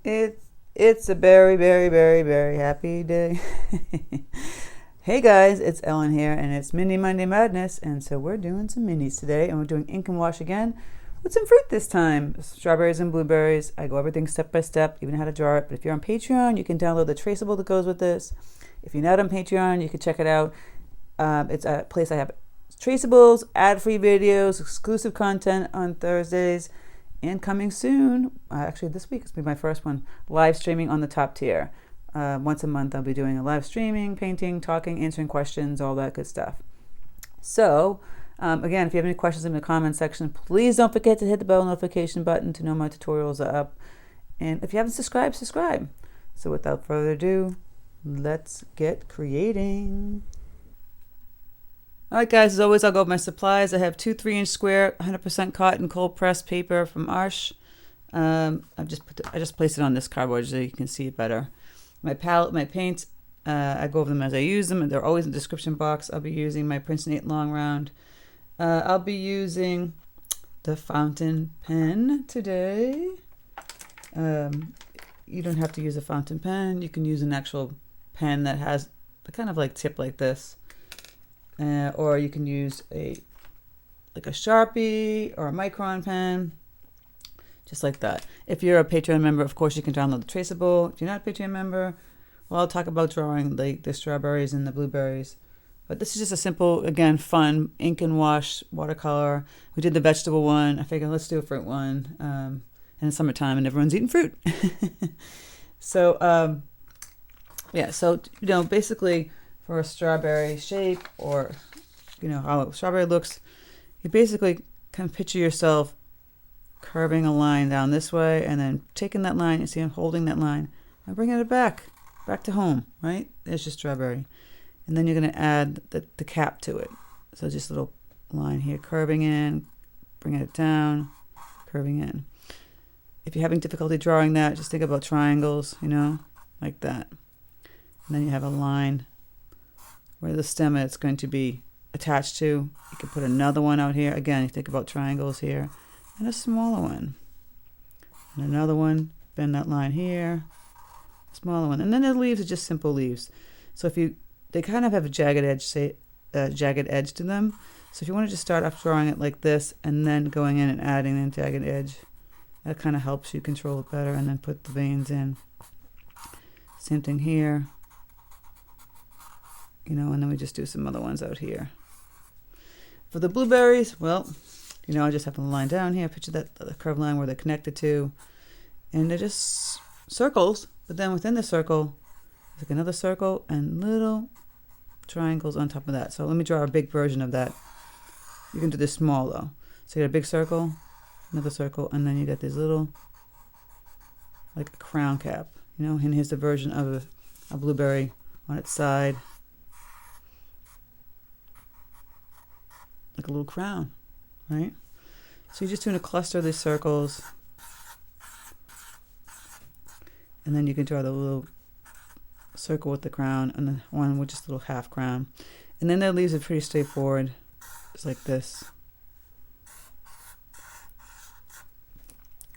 It's a very, very, very, very happy day. Hey guys, it's Ellen here, and it's Mini Monday Madness, and so we're doing some minis today, and we're doing ink and wash again with some fruit this time. Strawberries and blueberries. I go everything step by step, even how to draw it. But if you're on Patreon, you can download the traceable that goes with this. If you're not on Patreon, you can check it out. It's a place I have traceables, ad-free videos, exclusive content on Thursdays, and coming soon, actually this week, it's going to be my first one, live streaming on the top tier. Once a month I'll be doing a live streaming, painting, talking, answering questions, all that good stuff. So, again, if you have any questions in the comment section, please don't forget to hit the bell notification button to know my tutorials are up. And if you haven't subscribed, subscribe. So without further ado, let's get creating. Alright guys, as always, I'll go over my supplies. I have 2 3-inch square 100% cotton cold pressed paper from Arsh. I just placed it on this cardboard so you can see it better. My palette, my paints, I go over them as I use them, and they're always in the description box. I'll be using my Princeton 8 long round. I'll be using the fountain pen today. You don't have to use a fountain pen. You can use an actual pen that has a kind of like tip like this. Or you can use a Sharpie or a Micron pen, just like that. If you're a Patreon member, of course, you can download the traceable. If you're not a Patreon member, well, I'll talk about drawing the strawberries and the blueberries. But this is just a simple, again, fun ink and wash watercolor. We did the vegetable one. I figured let's do a fruit one. And it's summertime and everyone's eating fruit. So, yeah, so, basically, for a strawberry shape, or how a strawberry looks, you basically kind of picture yourself curving a line down this way and then taking that line, you see I'm holding that line and bringing it back to home, right? There's your strawberry. And then you're going to add the cap to it. So just a little line here, curving in, bringing it down, curving in. If you're having difficulty drawing that, just think about triangles, like that. And then you have a line where the stem it's going to be attached to. You can put another one out here. Again, you think about triangles here. And a smaller one. And another one. Bend that line here. Smaller one. And then the leaves are just simple leaves. So they kind of have a jagged edge to them. So if you want to just start off drawing it like this and then going in and adding a jagged edge, that kind of helps you control it better, and then put the veins in. Same thing here. And then we just do some other ones out here. For the blueberries, well, I just have a line down here. Picture that the curved line where they're connected to. And they're just circles, but then within the circle, there's like another circle and little triangles on top of that. So let me draw a big version of that. You can do this small though. So you got a big circle, another circle, and then you got this little, like a crown cap, and here's the version of a blueberry on its side. Like a little crown, right? So you're just doing a cluster of these circles. And then you can draw the little circle with the crown, and then one with just a little half crown. And then the leaves are pretty straightforward. Just like this.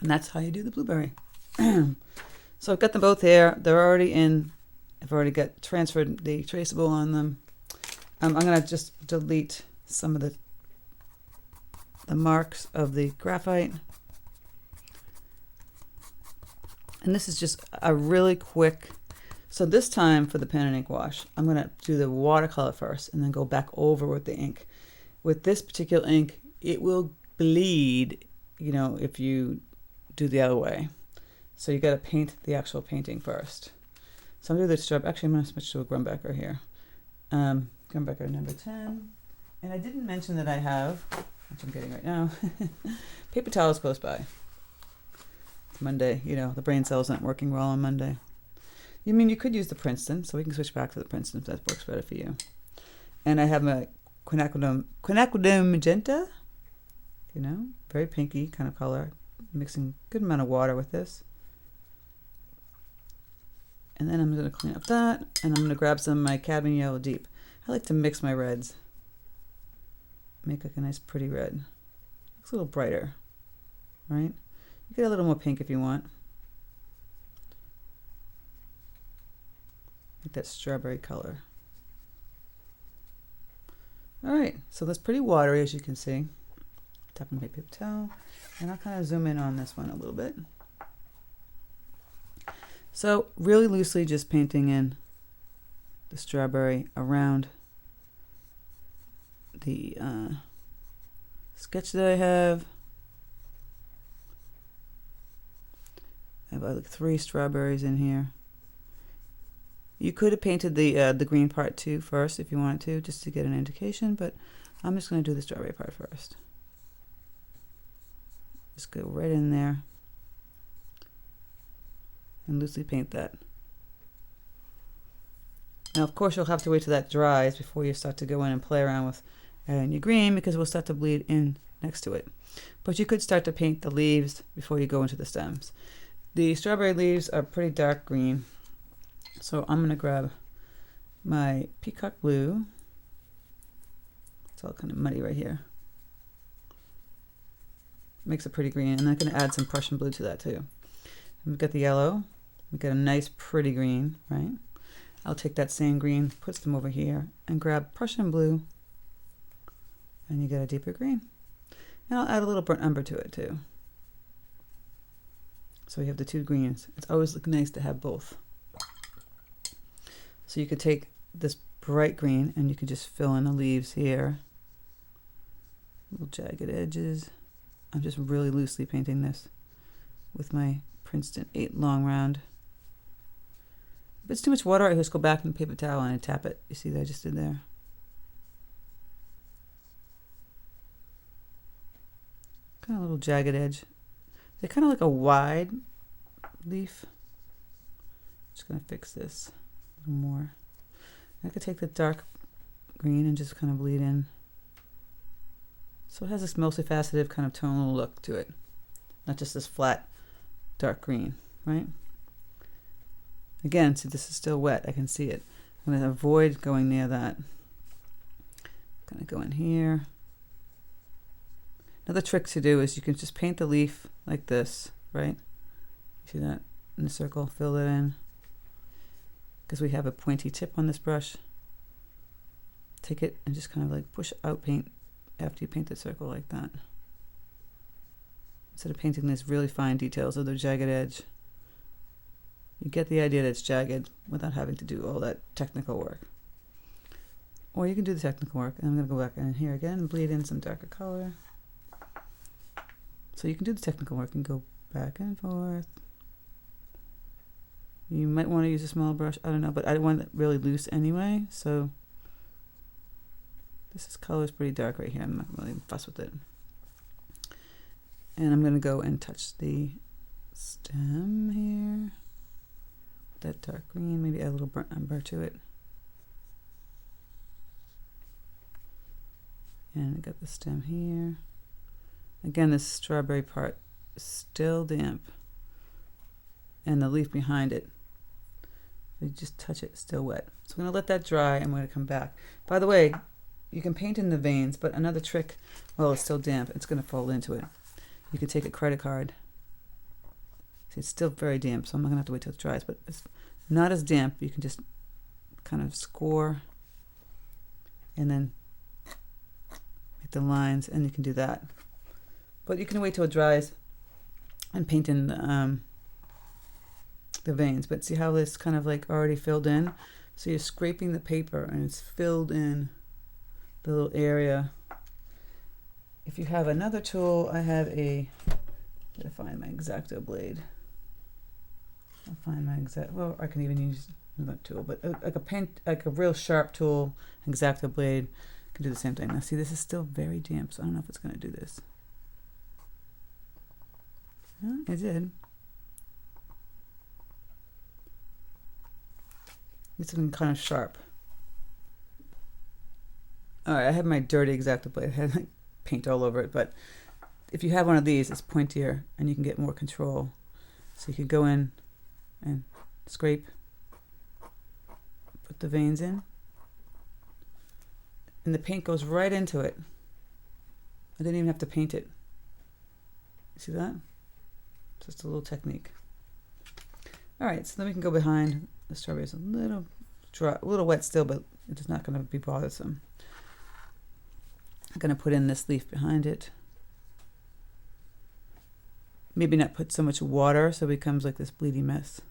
And that's how you do the blueberry. So I've got them both here. They're already in. I've already got transferred the traceable on them. I'm going to just delete some of the marks of the graphite. And this is just a really quick, so this time for the pen and ink wash, I'm going to do the watercolor first and then go back over with the ink. With this particular ink, it will bleed, if you do the other way. So you got to paint the actual painting first. So I'm going to do the strip. Actually, I'm going to switch to a Grumbacher here. Grumbacher number 10. And I didn't mention that I have, which I'm getting right now, paper towels close by. It's Monday, the brain cells aren't working well on Monday. You could use the Princeton, so we can switch back to the Princeton if that works better for you. And I have my quinachradone magenta, very pinky kind of color. Mixing a good amount of water with this. And then I'm going to clean up that, and I'm going to grab some of my cadmium yellow deep. I like to mix my reds. Make like a nice pretty red. Looks a little brighter, right? You get a little more pink if you want. like that strawberry color. Alright, so that's pretty watery, as you can see. Tapping my paper towel, and I'll kind of zoom in on this one a little bit. So really loosely just painting in the strawberry around the sketch that I have. I have like 3 strawberries in here. You could have painted the green part too first if you wanted to, just to get an indication, but I'm just going to do the strawberry part first. Just go right in there and loosely paint that. Now of course you'll have to wait till that dries before you start to go in and play around with adding your green, because it will start to bleed in next to it. But you could start to paint the leaves before you go into the stems. The strawberry leaves are pretty dark green, so I'm going to grab my peacock blue. It's all kind of muddy right here. Makes it pretty green, and I'm going to add some Prussian blue to that too. And we've got the yellow. We've got a nice pretty green, right? I'll take that same green, put them over here, and grab Prussian blue, and you get a deeper green. And I'll add a little burnt umber to it too. So you have the 2 greens. It's always nice to have both. So you could take this bright green and you could just fill in the leaves here. Little jagged edges. I'm just really loosely painting this with my Princeton 8 long round. If it's too much water, I just go back in the paper towel and I tap it. You see that I just did there? Kind of a little jagged edge. They're kind of like a wide leaf. Just going to fix this a little more. I could take the dark green and just kind of bleed in. So it has this multifaceted kind of tonal look to it. Not just this flat dark green, right? Again, see, this is still wet. I can see it. I'm going to avoid going near that. Going to go in here. Another trick to do is you can just paint the leaf like this, right? See that in the circle? Fill it in. Because we have a pointy tip on this brush. Take it and just kind of like push out paint after you paint the circle like that. Instead of painting these really fine details of the jagged edge. You get the idea that it's jagged without having to do all that technical work. Or you can do the technical work. And I'm going to go back in here again and bleed in some darker color. So you can do the technical work and go back and forth. You might want to use a small brush, I don't know, but I want it really loose anyway, so this color is pretty dark right here. I'm not really fuss with it. And I'm going to go and touch the stem here. That dark green, maybe add a little burnt umber to it. And I got the stem here. Again, this strawberry part is still damp, and the leaf behind it, you just touch it, still wet. So I'm going to let that dry. I'm going to come back. By the way, you can paint in the veins, but another trick, while it's still damp, it's going to fold into it. You can take a credit card. See, it's still very damp, so I'm not going to have to wait till it dries, but it's not as damp. You can just kind of score and then make the lines, and you can do that. But you can wait till it dries and paint in the veins. But see how this kind of like already filled in? So you're scraping the paper and it's filled in the little area. If you have another tool, I have a, I'll find my X-Acto blade. I'll find my exact, well, I can even use another tool, but like a real sharp tool, X-Acto blade, can do the same thing. Now see, this is still very damp, so I don't know if it's going to do this. It did. It's something kind of sharp. Alright, I have my dirty X-Acto blade. I had like paint all over it, but if you have one of these, it's pointier and you can get more control. So you could go in and scrape, put the veins in, and the paint goes right into it. I didn't even have to paint it. You see that? Just a little technique. All right, so then we can go behind the strawberries a little dry, a little wet still, but it's not going to be bothersome. I'm going to put in this leaf behind it. Maybe not put so much water so it becomes like this bleedy mess.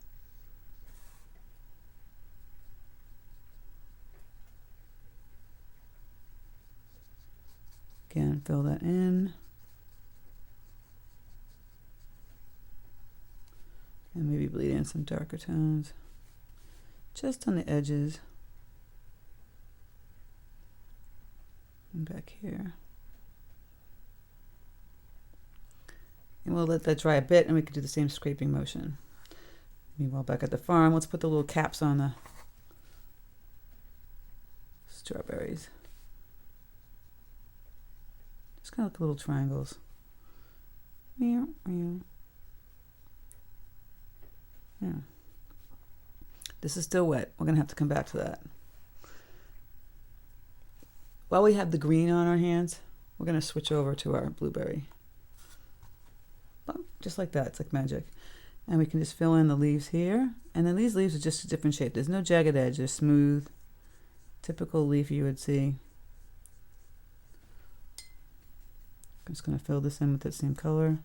Again, fill that in. And maybe bleed in some darker tones. Just on the edges. And back here. And we'll let that dry a bit, and we can do the same scraping motion. Meanwhile, back at the farm, let's put the little caps on the strawberries. Just kind of like little triangles. Yeah. This is still wet. We're going to have to come back to that. While we have the green on our hands, we're going to switch over to our blueberry. Just like that. It's like magic. And we can just fill in the leaves here. And then these leaves are just a different shape. There's no jagged edge. They're smooth. Typical leaf you would see. I'm just going to fill this in with that same color.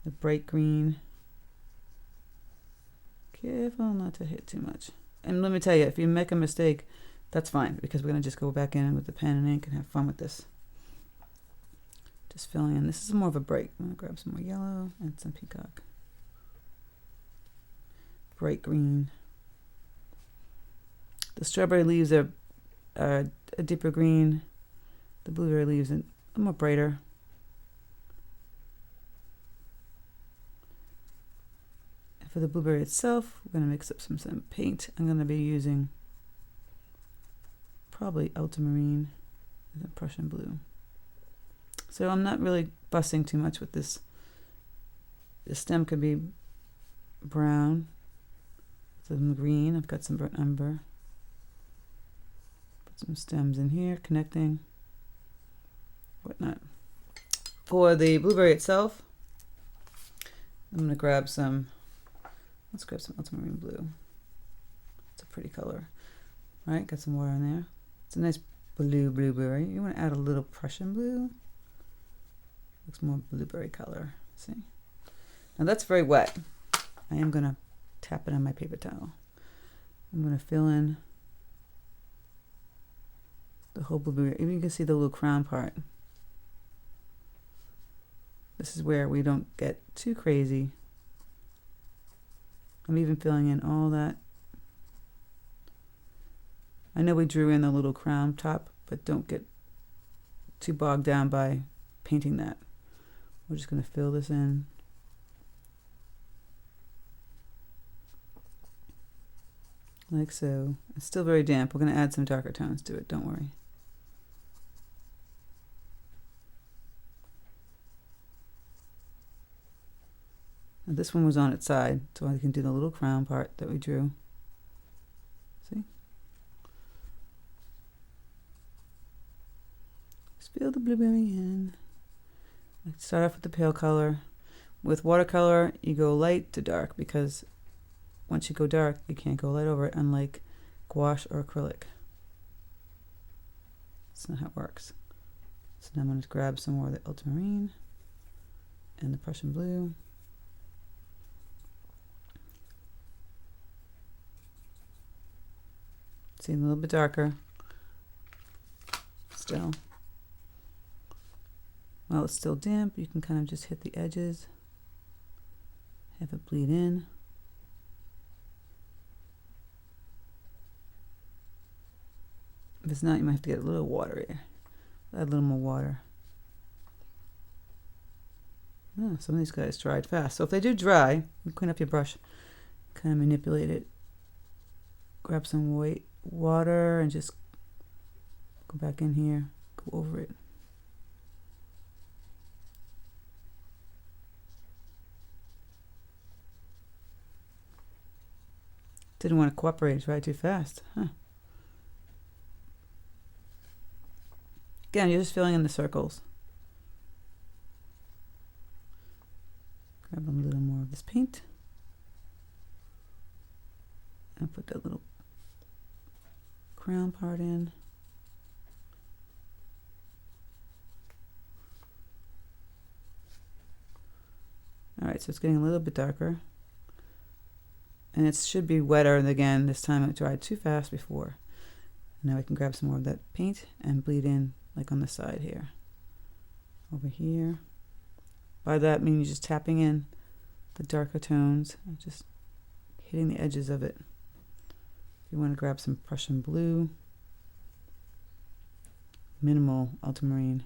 The bright green. Careful not to hit too much. And let me tell you, if you make a mistake, that's fine, because we're going to just go back in with the pen and ink and have fun with this. Just filling in. This is more of a break. I'm going to grab some more yellow and some peacock. Bright green. The strawberry leaves are a deeper green. The blueberry leaves are more brighter. And for the blueberry itself, we're going to mix up some paint. I'm going to be using probably ultramarine and the Prussian blue. So I'm not really fussing too much with this. The stem could be brown, some green. I've got some burnt umber. Put some stems in here, connecting, whatnot. For the blueberry itself, I'm going to grab some, let's grab some ultramarine blue. It's a pretty color. All right, got some water in there. It's a nice blue blueberry. You want to add a little Prussian blue. Looks more blueberry color. See? Now that's very wet. I am going to tap it on my paper towel. I'm going to fill in the whole blueberry. Even you can see the little crown part. This is where we don't get too crazy. I'm even filling in all that. I know we drew in the little crown top, but don't get too bogged down by painting that. We're just going to fill this in. Like so. It's still very damp. We're going to add some darker tones to it, don't worry. Now this one was on its side, so I can do the little crown part that we drew. See? Just fill the blueberry in. Start off with the pale color. With watercolor, you go light to dark, because once you go dark, you can't go light over it, unlike gouache or acrylic. That's not how it works. So now I'm going to grab some more of the ultramarine and the Prussian blue. See, a little bit darker. Still. While it's still damp, you can kind of just hit the edges, have it bleed in. If it's not, you might have to get a little water here. Add a little more water. Oh, some of these guys dried fast. So if they do dry, you clean up your brush, kind of manipulate it. Grab some white water and just go back in here, go over it. Didn't want to cooperate, dried too fast, huh? Again, you're just filling in the circles. Grab a little more of this paint. And put that little crown part in. All right, so it's getting a little bit darker. And it should be wetter again. This time it dried too fast before. Now we can grab some more of that paint and bleed in like on the side here. Over here. By that I mean you're just tapping in the darker tones and just hitting the edges of it. If you want to grab some Prussian blue, minimal ultramarine,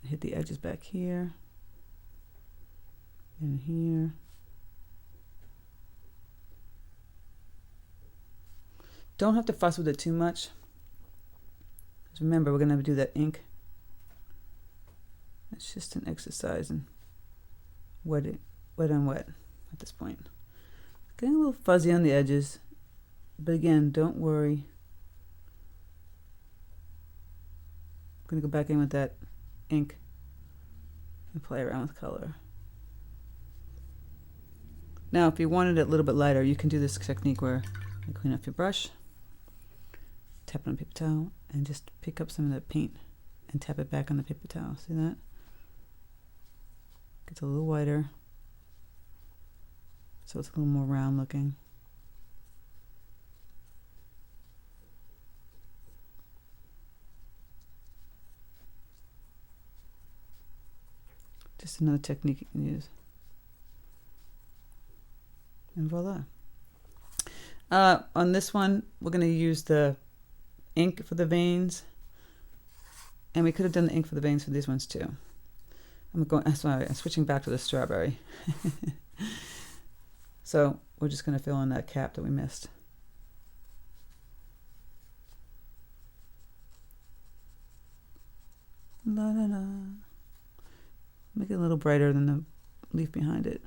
hit the edges back here and here. Don't have to fuss with it too much. Because remember, we're going to do that ink. It's just an exercise in wet on wet at this point. Getting a little fuzzy on the edges. But again, don't worry. I'm going to go back in with that ink and play around with color. Now, if you wanted it a little bit lighter, you can do this technique where you clean up your brush, tap it on a paper towel, and just pick up some of that paint and tap it back on the paper towel. See that? Gets a little whiter, so it's a little more round looking. Just another technique you can use. And voila. On this one, we're going to use the ink for the veins. And we could have done the ink for the veins for these ones too. I'm switching back to the strawberry. So we're just going to fill in that cap that we missed. La la la. Make it a little brighter than the leaf behind it.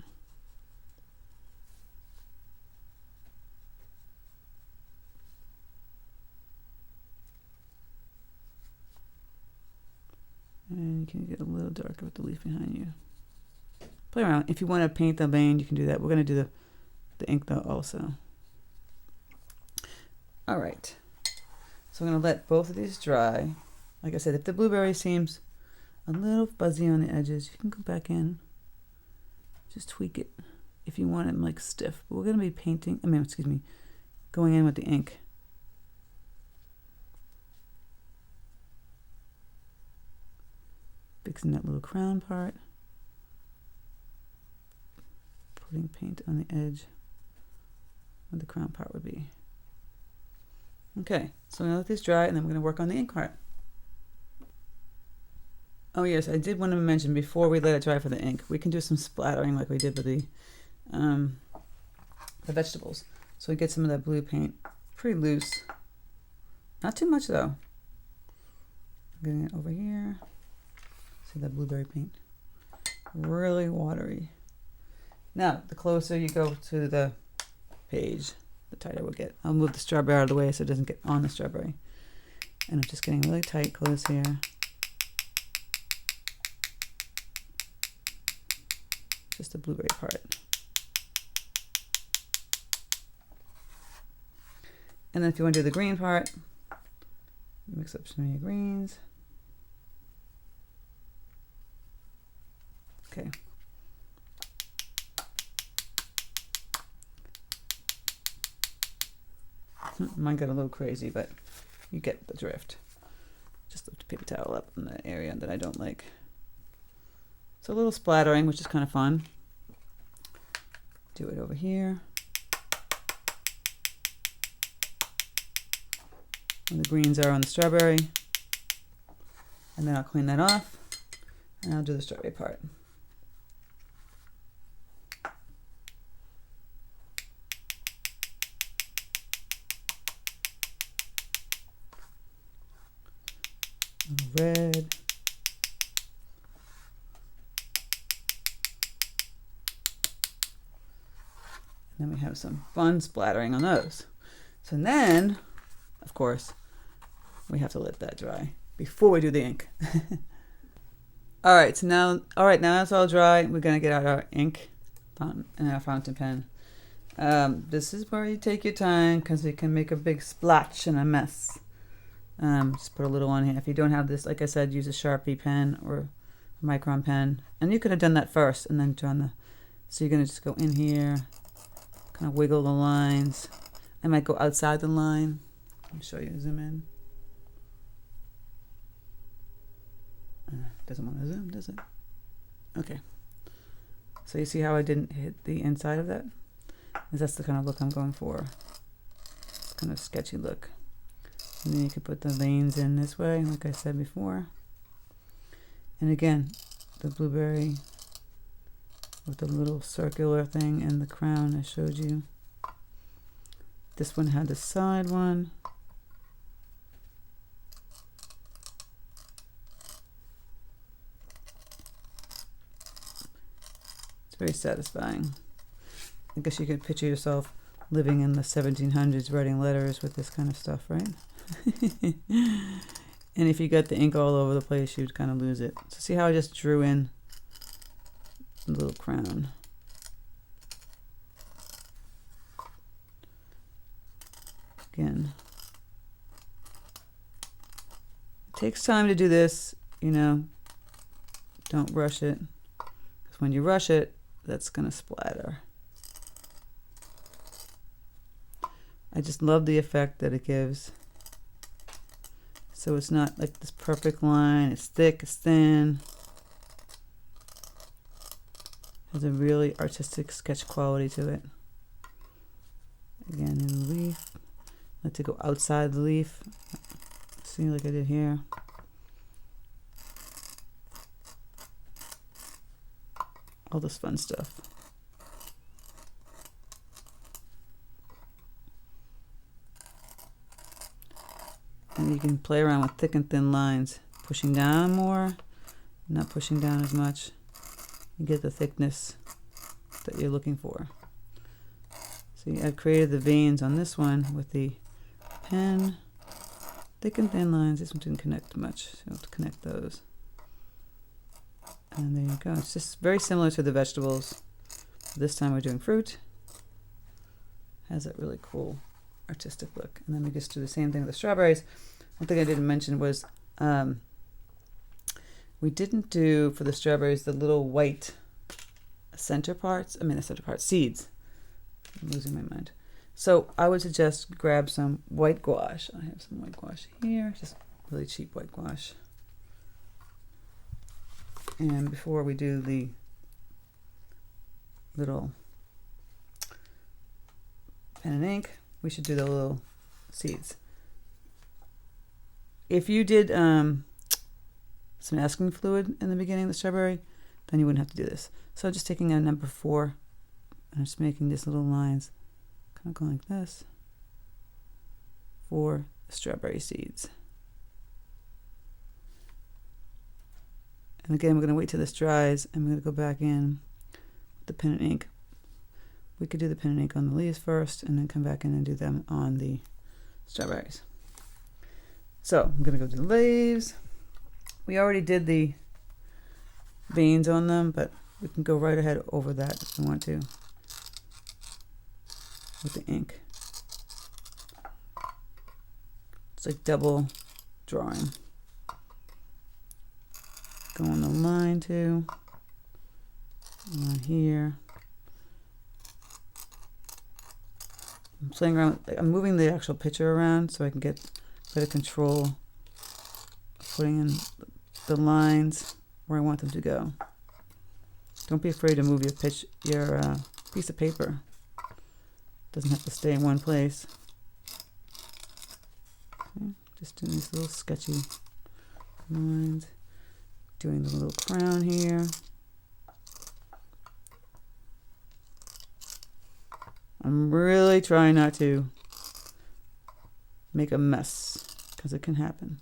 And you can get a little darker with the leaf behind you. Play around. If you want to paint the vein, you can do that. We're going to do the ink though also. All right. So I'm going to let both of these dry. Like I said, if the blueberry seems a little fuzzy on the edges, you can go back in. Just tweak it if you want it like stiff. But we're going to be going in with the ink. Fixing that little crown part. Putting paint on the edge where the crown part would be. Okay, so I'm going to let these dry and then we're going to work on the ink part. Oh yes, I did want to mention before we let it dry for the ink, we can do some splattering like we did with the vegetables. So we get some of that blue paint pretty loose. Not too much though. I'm getting it over here. See that blueberry paint? Really watery. Now, the closer you go to the page, the tighter we'll get. I'll move the strawberry out of the way so it doesn't get on the strawberry. And I'm just getting really tight close here. Just the blueberry part. And then if you want to do the green part, mix up some of your greens. Okay. Mine got a little crazy, but you get the drift. Just lift the paper towel up in the area that I don't like. It's a little splattering, which is kind of fun. Do it over here. And the greens are on the strawberry. And then I'll clean that off. And I'll do the strawberry part. Red. And then we have some fun splattering on those. So then, of course, we have to let that dry before we do the ink. All right, now it's all dry. We're gonna get out our ink fountain and our fountain pen. This is where you take your time because you can make a big splotch and a mess. Just put a little on here. If you don't have this, like I said, use a Sharpie pen or a micron pen. And you could have done that first and then drawn the... So you're going to just go in here, kind of wiggle the lines. I might go outside the line. Let me show you, zoom in. Doesn't want to zoom, does it? Okay. So you see how I didn't hit the inside of that? That's the kind of look I'm going for. It's kind of sketchy look. And then you can put the veins in this way, like I said before. And again, the blueberry with the little circular thing and the crown I showed you. This one had the side one. It's very satisfying. I guess you could picture yourself living in the 1700s writing letters with this kind of stuff, right? And if you got the ink all over the place, you'd kind of lose it. So see how I just drew in a little crown. Again, it takes time to do this, you know, don't rush it, because when you rush it, that's going to splatter. I just love the effect that it gives. So it's not like this perfect line, it's thick, it's thin. Has a really artistic sketch quality to it. Again, in the leaf. I like to go outside the leaf. See, like I did here. All this fun stuff. And you can play around with thick and thin lines, pushing down more, not pushing down as much. You get the thickness that you're looking for. See, I've created the veins on this one with the pen. Thick and thin lines. This one didn't connect much, so you have to connect those. And there you go. It's just very similar to the vegetables. This time we're doing fruit. Has that really cool artistic look. And then we just do the same thing with the strawberries. One thing I didn't mention was we didn't do for the strawberries the little white center parts. I mean the center parts, seeds. I'm losing my mind. So I would suggest grab some white gouache. I have some white gouache here, just really cheap white gouache. And before we do the little pen and ink, we should do the little seeds. If you did some masking fluid in the beginning of the strawberry, then you wouldn't have to do this. So just taking a number 4 and just making these little lines, kind of going like this, for the strawberry seeds. And again, we're going to wait till this dries, and we're going to go back in with the pen and ink. We could do the pen and ink on the leaves first, and then come back in and do them on the strawberries. So I'm going to go to the leaves. We already did the veins on them, but we can go right ahead over that if we want to with the ink. It's like double drawing. Go on the line too. On here. I'm playing around. I'm moving the actual picture around so I can get better control of putting in the lines where I want them to go. Don't be afraid to move your piece of paper. It doesn't have to stay in one place. Okay, just doing these little sketchy lines. Doing the little crown here. I'm really trying not to make a mess because it can happen.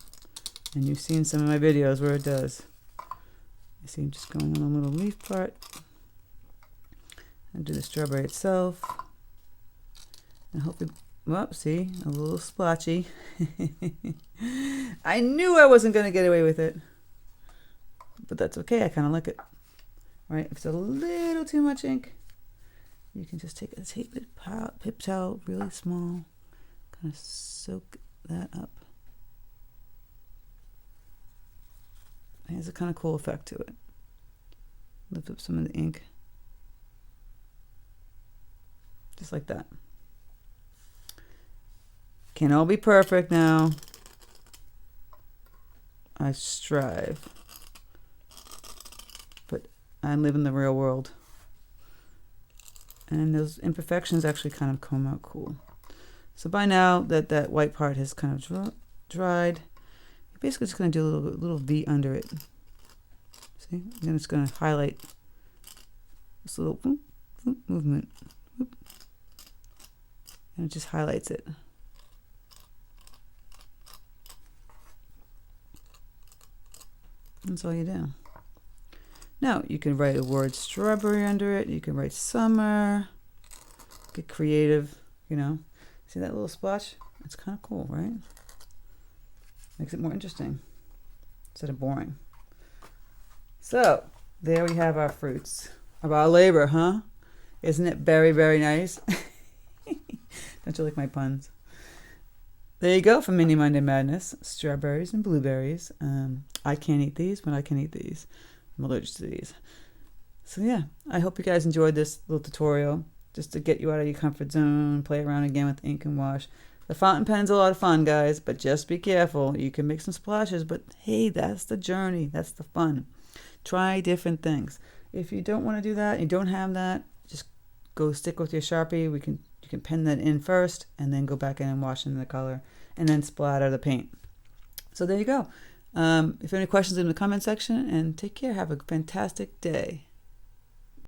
And you've seen some of my videos where it does. You see I'm just going on a little leaf part. And do the strawberry itself. And hopefully, well, see, a little splotchy. I knew I wasn't going to get away with it. But that's okay, I kind of like it. Right? If it's a little too much ink, you can just take a paper towel, really small, kind of soak that up. It has a kind of cool effect to it. Lift up some of the ink. Just like that. Can't all be perfect now. I strive. But I live in the real world. And those imperfections actually kind of come out cool. So by now that white part has kind of dried, you're basically just going to do a little V under it. See? And then it's going to highlight this little movement. And it just highlights it. That's all you do. Now, you can write a word strawberry under it. You can write summer. Get creative, you know. See that little splash? It's kind of cool, right? Makes it more interesting instead of boring. So, there we have our fruits of our labor, huh? Isn't it very, very nice? Don't you like my puns? There you go for Mini Monday Madness. Strawberries and blueberries. I can't eat these, but I can eat these. I'm allergic to these. So yeah, I hope you guys enjoyed this little tutorial just to get you out of your comfort zone, play around again with ink and wash. The fountain pen's a lot of fun, guys, but just be careful. You can make some splashes, but hey, that's the journey. That's the fun. Try different things. If you don't want to do that, you don't have that, just go stick with your Sharpie. You can pen that in first and then go back in and wash in the color and then splatter the paint. So there you go. If you have any questions in the comment section, and take care. Have a fantastic day.